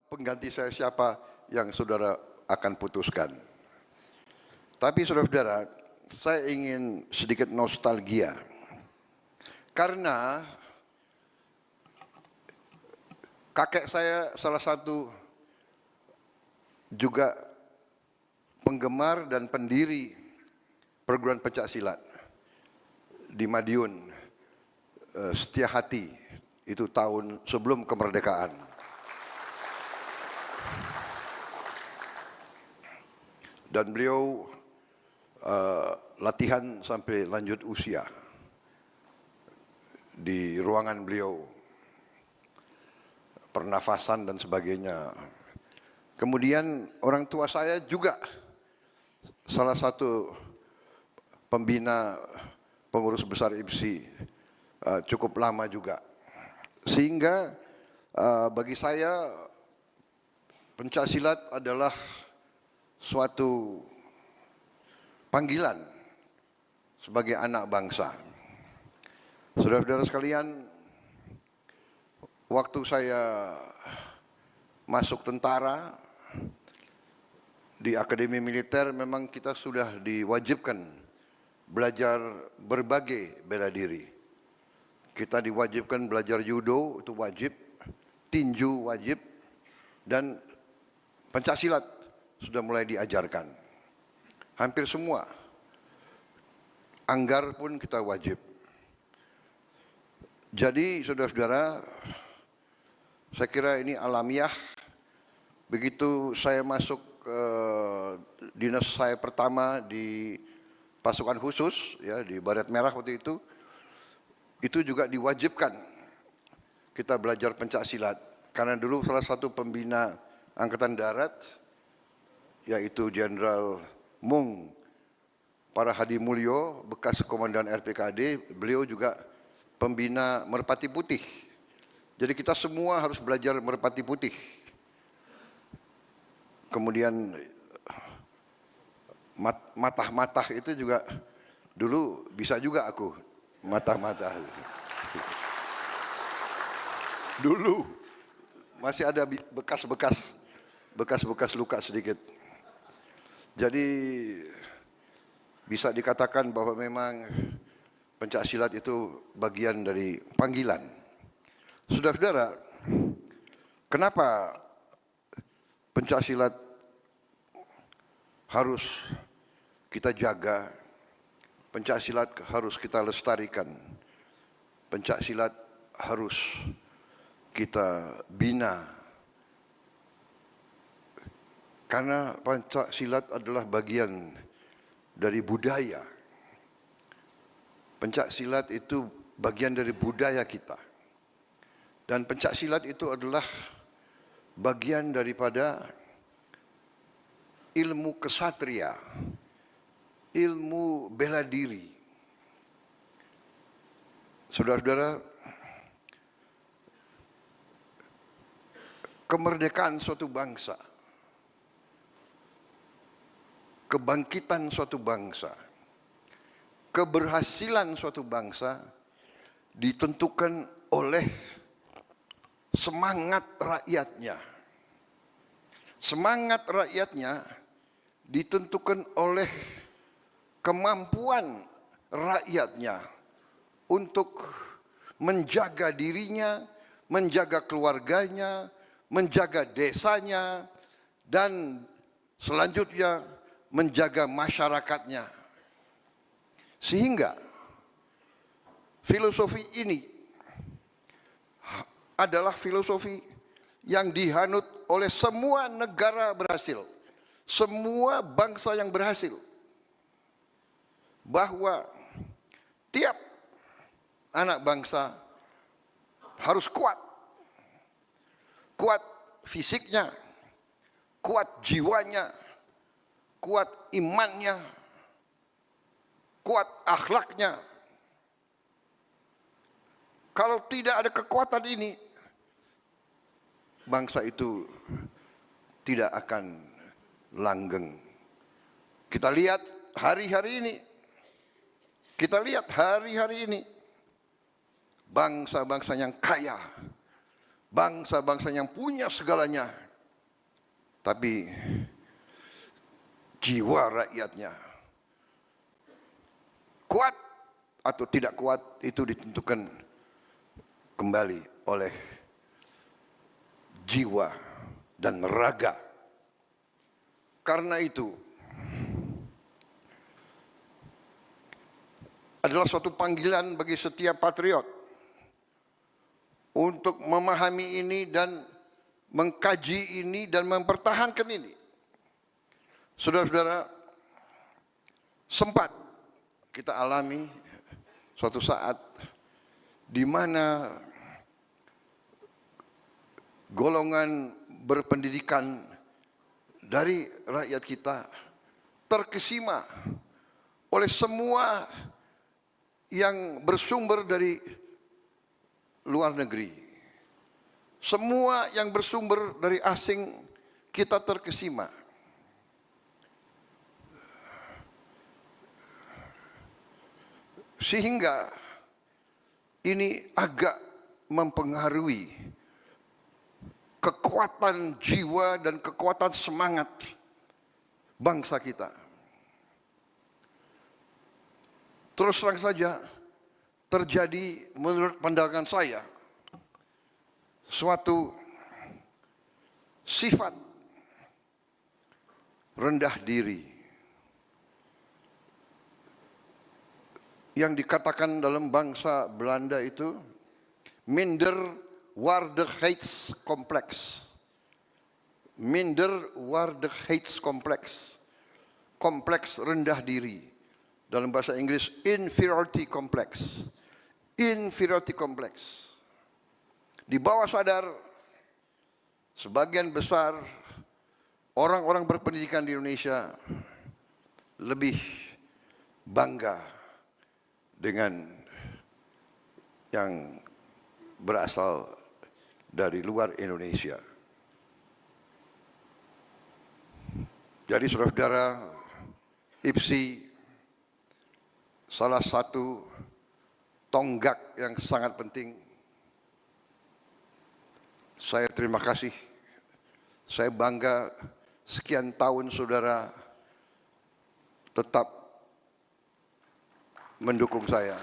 pengganti saya siapa yang saudara akan putuskan. Tapi saudara-saudara, saya ingin sedikit nostalgia. Karena kakek saya salah satu juga penggemar dan pendiri perguruan pencaksilat di Madiun, Setia Hati, itu tahun sebelum kemerdekaan. Dan beliau latihan sampai lanjut usia di ruangan beliau, pernafasan dan sebagainya. Kemudian orang tua saya juga salah satu pembina pengurus besar IPSI cukup lama juga. Sehingga bagi saya pencaksilat adalah suatu panggilan sebagai anak bangsa. Saudara-saudara sekalian, waktu saya masuk tentara di Akademi Militer, memang kita sudah diwajibkan belajar berbagai bela diri. Kita diwajibkan belajar judo, itu wajib, tinju wajib, dan pencaksilat sudah mulai diajarkan. Hampir semua. Anggar pun kita wajib. Jadi saudara-saudara, saya kira ini alamiah. Begitu saya masuk dinas saya pertama di pasukan khusus, ya, di Baret Merah waktu itu juga diwajibkan kita belajar pencaksilat. Karena dulu salah satu pembina Angkatan Darat, yaitu Jenderal Mung Parahadi Mulyo, bekas Komandan RPKAD, beliau juga pembina Merpati Putih. Jadi kita semua harus belajar Merpati Putih. Kemudian matah-matah itu juga dulu bisa juga aku matah-matah. Dulu masih ada bekas-bekas luka sedikit. Jadi bisa dikatakan bahwa memang pencaksilat itu bagian dari panggilan. Saudara-saudara, kenapa pencaksilat harus kita jaga, pencaksilat harus kita lestarikan, pencaksilat harus kita bina? Karena pencaksilat adalah bagian dari budaya. Pencaksilat itu bagian dari budaya kita. Dan pencaksilat itu adalah bagian daripada ilmu kesatria, ilmu bela diri. Saudara-saudara, kemerdekaan suatu bangsa, kebangkitan suatu bangsa, keberhasilan suatu bangsa ditentukan oleh semangat rakyatnya. Semangat rakyatnya ditentukan oleh kemampuan rakyatnya untuk menjaga dirinya, menjaga keluarganya, menjaga desanya, dan selanjutnya menjaga masyarakatnya. Sehingga filosofi ini adalah filosofi yang dihanut oleh semua negara berhasil, semua bangsa yang berhasil, bahwa tiap anak bangsa harus kuat, kuat fisiknya, kuat jiwanya, kuat imannya, kuat akhlaknya. Kalau tidak ada kekuatan ini, bangsa itu tidak akan langgeng. Kita lihat hari-hari ini, bangsa-bangsa yang kaya, bangsa-bangsa yang punya segalanya, tapi jiwa rakyatnya. Kuat atau tidak kuat itu ditentukan kembali oleh jiwa dan raga. Karena itu adalah suatu panggilan bagi setiap patriot untuk memahami ini dan mengkaji ini dan mempertahankan ini. Saudara-saudara, sempat kita alami suatu saat di mana golongan berpendidikan dari rakyat kita terkesima oleh semua yang bersumber dari luar negeri. Semua yang bersumber dari asing kita terkesima. Sehingga ini agak mempengaruhi kekuatan jiwa dan kekuatan semangat bangsa kita. Terus terang saja terjadi menurut pandangan saya suatu sifat rendah diri yang dikatakan dalam bangsa Belanda itu Minderwaardigheidscomplex. Minderwaardigheidscomplex. Kompleks rendah diri. Dalam bahasa Inggris inferiority complex. Inferiority complex. Di bawah sadar sebagian besar orang-orang berpendidikan di Indonesia lebih bangga dengan yang berasal dari luar Indonesia. Jadi saudara-saudara, IPSI salah satu tonggak yang sangat penting. Saya terima kasih. Saya bangga sekian tahun saudara tetap mendukung saya.